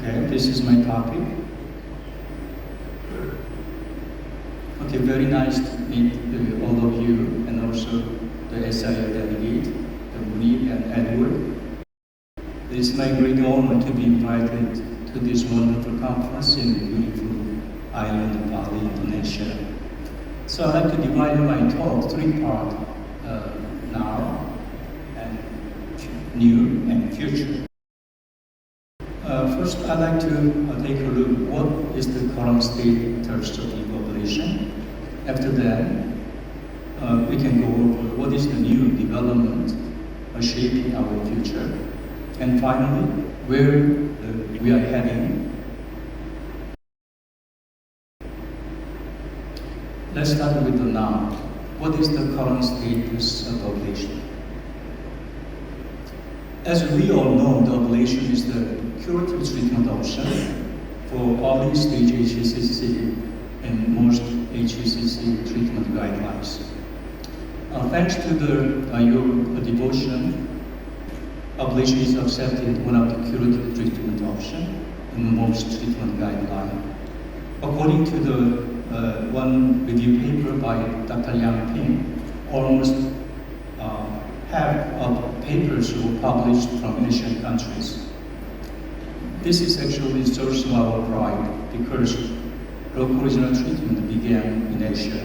Okay, this is my topic. Okay, very nice to meet all of you and also the SIA delegate, the Muni and Edward. It is my great honor to be invited to this wonderful conference in the beautiful island of Bali, Indonesia. So I'd like to divide my talk three parts, now and new and future. First, I'd like to take a look what is the current status of ablation. After that, we can go over what is the new development shaping our future. And finally, where we are heading. Let's start with the now. What is the current status of ablation? As we all know, the ablation is the curative treatment option for early stage HCC and most HCC treatment guidelines. Thanks to your devotion, ablation is accepted one of the curative treatment options in most treatment guidelines. According to the one review paper by Dr. Yang Ping, almost half of papers were published from Asian countries. This is actually a source of our pride because local regional treatment began in Asia.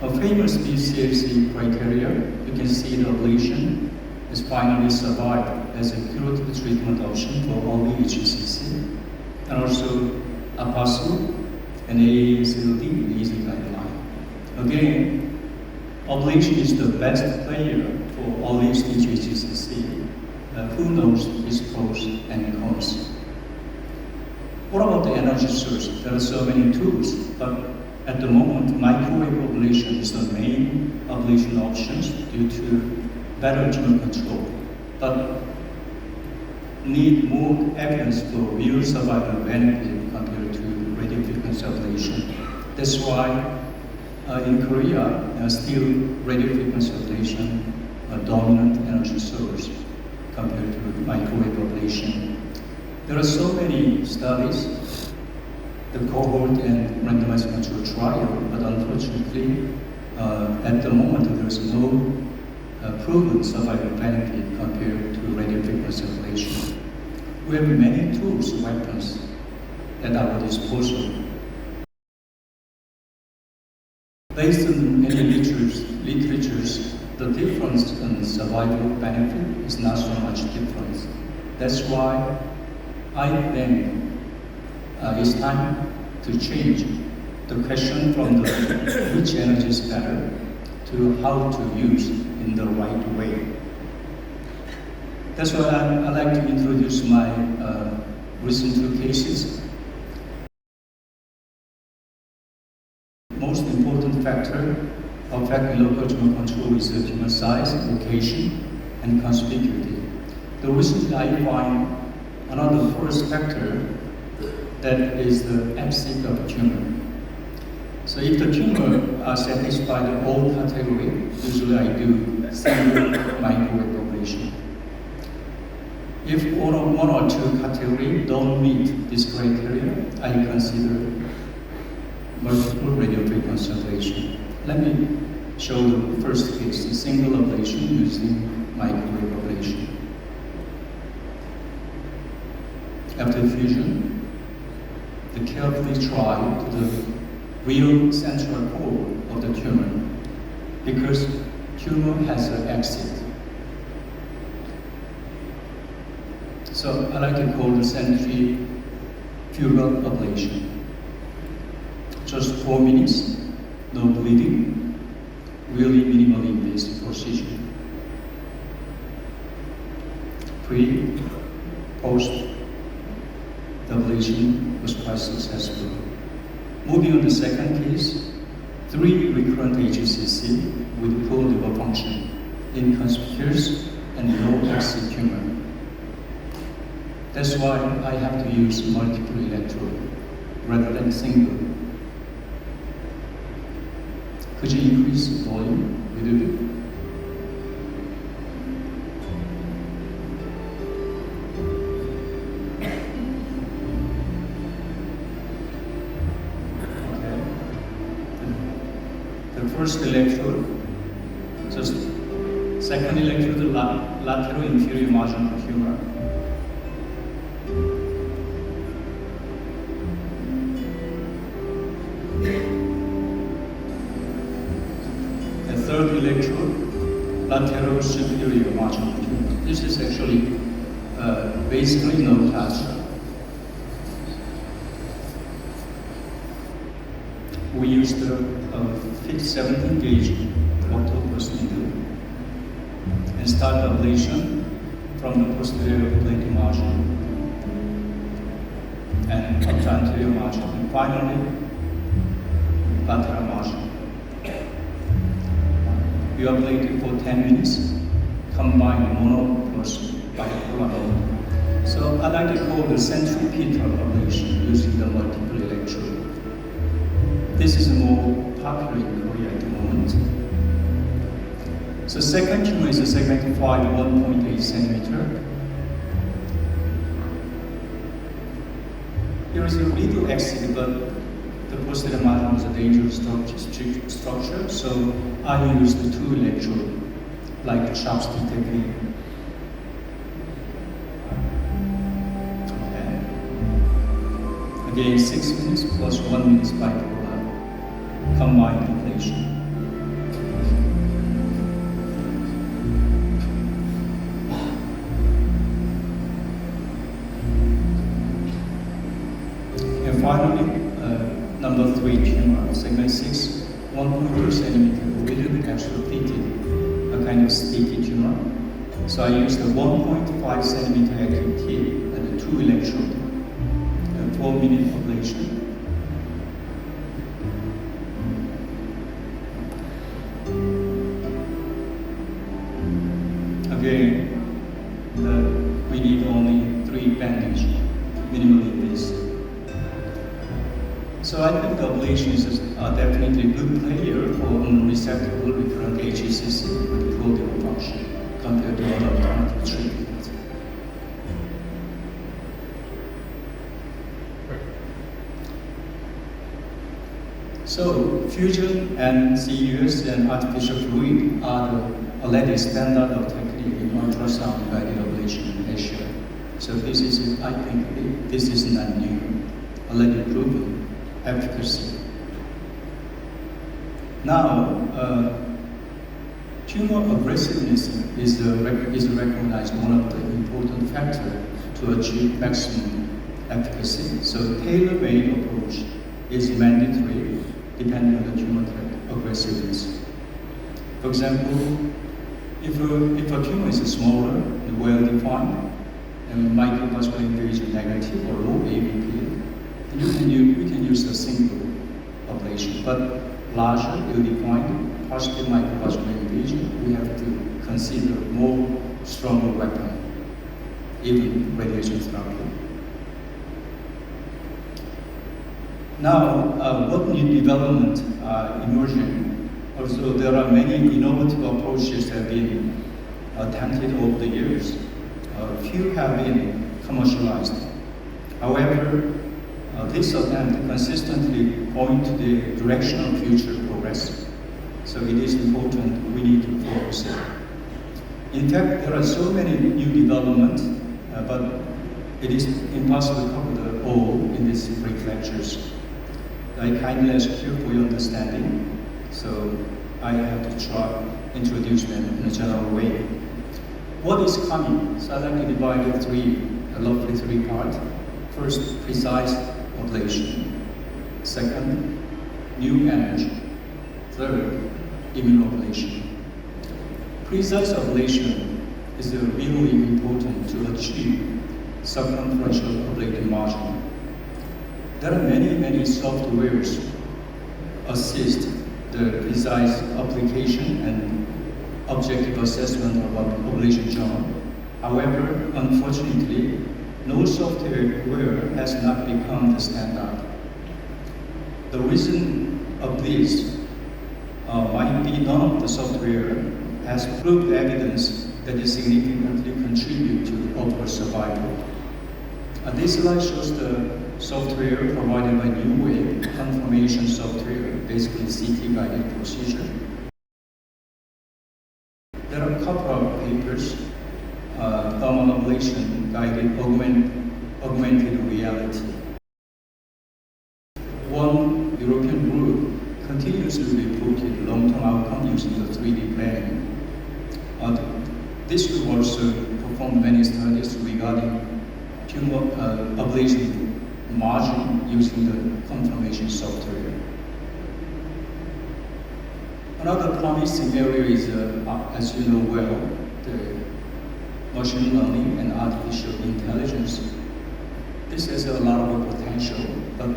A famous BCLC criteria, you can see the ablation has finally survived as a curative treatment option for early HCC, and also APASU and AASLD in easy guideline. Again, ablation is the best player for early stage HCC. Who knows its pros and cons? What about the energy source? There are so many tools, but at the moment, microwave ablation is the main ablation options due to better tumor control, but need more evidence for real survival benefit compared to radiofrequency ablation. That's why in Korea, still radiofrequency ablation a dominant energy source compared to microwave ablation. There are so many studies, the cohort and randomized control trial, but unfortunately, at the moment, there's no proven survival benefit compared to radiofrequency ablation. We have many tools, weapons at our disposal. Based on many literatures, the difference in survival benefit is not so much difference. That's why I think it's time to change the question from which energy is better to how to use in the right way. That's why I'd like to introduce my recent two cases. Most important factor affecting local tumor control is the tumor size, location, and conspicuity. The recently I find another first factor that is the absence of a tumor. So if the tumor are satisfied all category, usually I do single microwave ablation. If one or two category don't meet this criteria, I consider multiple radiofrequency ablation. Let me show the first case, the single ablation using microwave ablation. After fusion, the carefully try to the real central core of the tumor because tumor has an exit. So I like to call the centrifugal ablation. Just 4 minutes, no bleeding, really minimally invasive procedure. Pre, post, the ablation was quite successful. Moving on to the second case, 3 recurrent HCC with poor liver function, inconspicuous and low exit tumor. That's why I have to use multiple electrode rather than single. Could you increase volume a little bit? first electrode, just second electrode, lateral inferior margin of humor. The third electrode, lateral superior margin of humor. This is actually basically no touch. We used a 17 gauge octopus needle and start ablation from the posterior plating margin and up to anterior margin, and finally lateral margin. You ablate it for 10 minutes, combine mono plus bipolar mode. So I like to call the centripetal ablation using the multiple electrode. This is more popular in Korea at the moment. So second tumor is a segmented 1.8 centimeter. Here is a little exit, but the posterior margin is a dangerous structure, so I use the 2 electrode, like chopstick technique. Okay. Again, 6 minutes plus 1 minute bipolar, combined ablation. And finally, number 3 tumor, segment 6, 1.2 centimeter, a little bit extrapolated, a kind of sticky tumor. So I used a 1.5 centimeter active tip and a 2 electrode, and 4 minute ablation. Again, we need only 3 bandage, minimally invasive. So I think the ablation is definitely a good player for unresectable recurrent HCC with clotting function compared to other alternative treatment. So fusion and CUS and artificial fluid are the already standard of technique in ultrasound guided ablation in Asia. So this is, I think, this is not new, already proven efficacy. Now, tumor aggressiveness is recognized one of the important factors to achieve maximum efficacy. So tailor-made approach is mandatory depending on the tumor type aggressiveness. For example, if a tumor is smaller and well-defined and microvascular invasion negative or low AVP, you can use a single ablation. But larger, ill-defined, positive microvascular invasion, we have to consider more stronger weapon, even radiation therapy. Now, what new development are emerging? Also, there are many innovative approaches that have been attempted over the years. Few have been commercialized. However, this attempt consistently point to the direction of future progress. So it is important we need to focus it. In fact, there are so many new developments, but it is impossible to cover them all in these brief lectures. I kindly ask you for your understanding, so I have to try to introduce them in a general way. What is coming? So I'd like to divide it roughly 3 parts. First, precise ablation. Second, new energy. Third, immunoablation. Precise ablation is really important to achieve circumferential ablative margin. There are many softwares assist the precise application and objective assessment of ablation joint. However, unfortunately, no software has not become the standard. The reason of this might be none of the software has proved evidence that it significantly contributes to overall survival. This slide shows the software provided by New Wave, confirmation software, basically CT-guided procedure. There are a couple of papers, thermal ablation guided augmented reality. One European group continuously reported long-term outcome using the 3D planning. This group also performed many studies regarding tumor ablation margin using the confirmation software. Another promising area is, as you know well, the machine learning and artificial intelligence. This has a lot of potential, but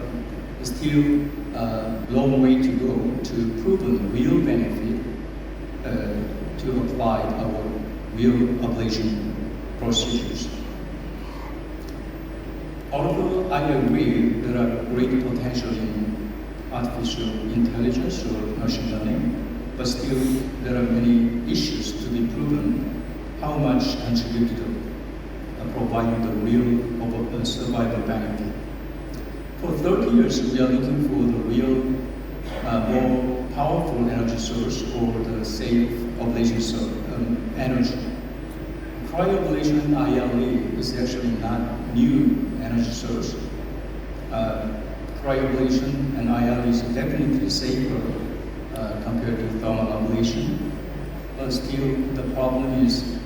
still a long way to go to prove the real benefit to apply our real ablation procedures. Although I agree there are great potential in artificial intelligence or machine learning, but still there are many issues to be proven how much contribute to providing the real survival benefit. For 30 years, we are looking for the real, more powerful energy source or the safe ablation energy. Cryoablation ILE is actually not new energy source. Cryoablation and ILE is definitely safer compared to thermal ablation, but still the problem is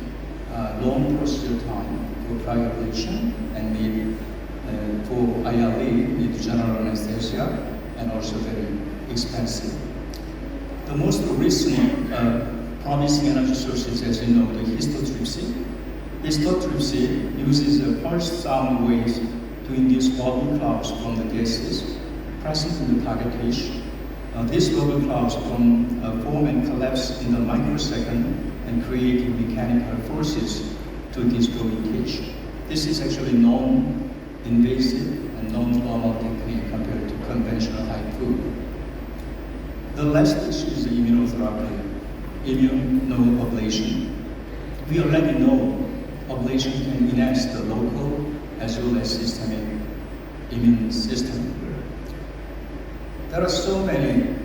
long procedure time for cryoablation and need for ILE need general anesthesia and also very expensive. The most recent promising energy sources, as you know, the histotrypsy. Histotrypsy uses pulse sound waves to induce bubble clouds from the gases present in the target tissue. These bubble clouds form and collapse in the microsecond and creating mechanical forces to destroy tissue. This is actually non-invasive and non-thermal technique compared to conventional HIFU. The last issue is the immunotherapy, immunoablation. We already know ablation can enhance the local as well as systemic immune system. There are so many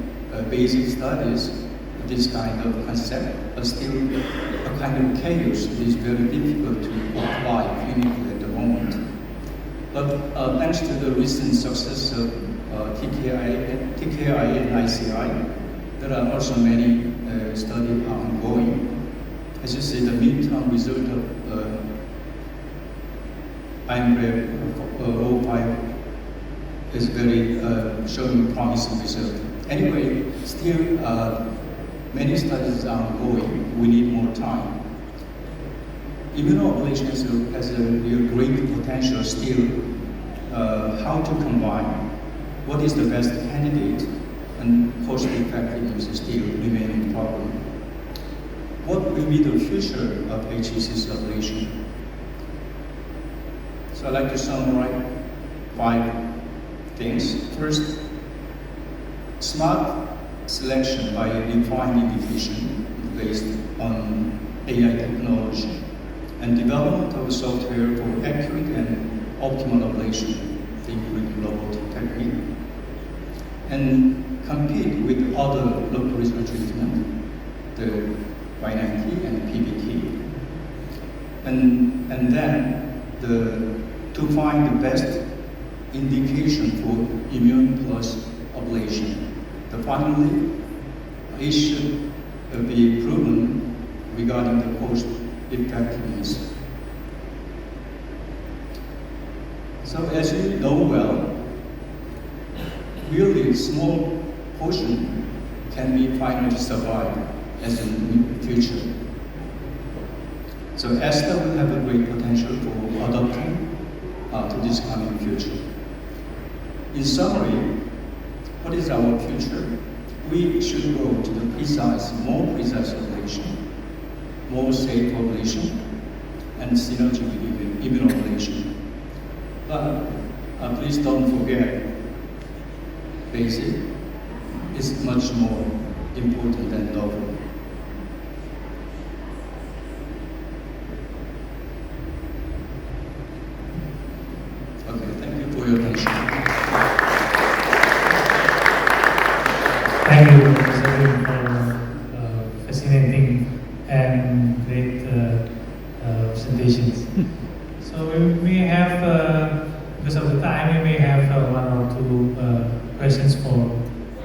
basic studies of this kind of concept, but still a kind of chaos. It is very difficult to apply clinically at the moment. But thanks to the recent success of TKI and ICI, there are also many studies ongoing. As you see, the midterm result of IMBRAVE 05 is very showing promising result. Anyway, still many studies are ongoing. We need more time. Immunoablation has a real great potential still. How to combine? What is the best candidate? And cost effectiveness is still remaining problem. What will be the future of HEC's ablation? So I'd like to summarize 5 things. First, smart selection by refined indication based on AI technology and development of software for accurate and optimal ablation, including robotic technique, and compete with other local result treatment, the Y90 and PBT, and then to find the best indication for immune plus ablation. Finally, it should be proven regarding the cost effectiveness. So as you know well, really small portion can be finally survived as in the future. So ACTA will have a great potential for adopting to this coming future. In summary, what is our future? We should go to the more precise ablation, more safe ablation, and synergy with immunoablation. But please don't forget, basic is much more important than novel. Okay, thank you for your attention. and great presentations. So we have, because of the time, we may have one or two questions from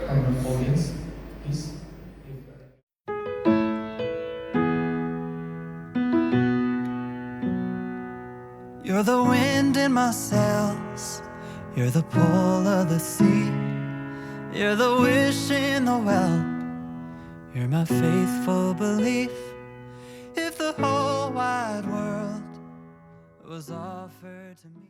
the audience, please. You're the wind in my sails, you're the pull of the sea, you're the wish in the well, you're my faithful belief. If the whole wide world was offered to me.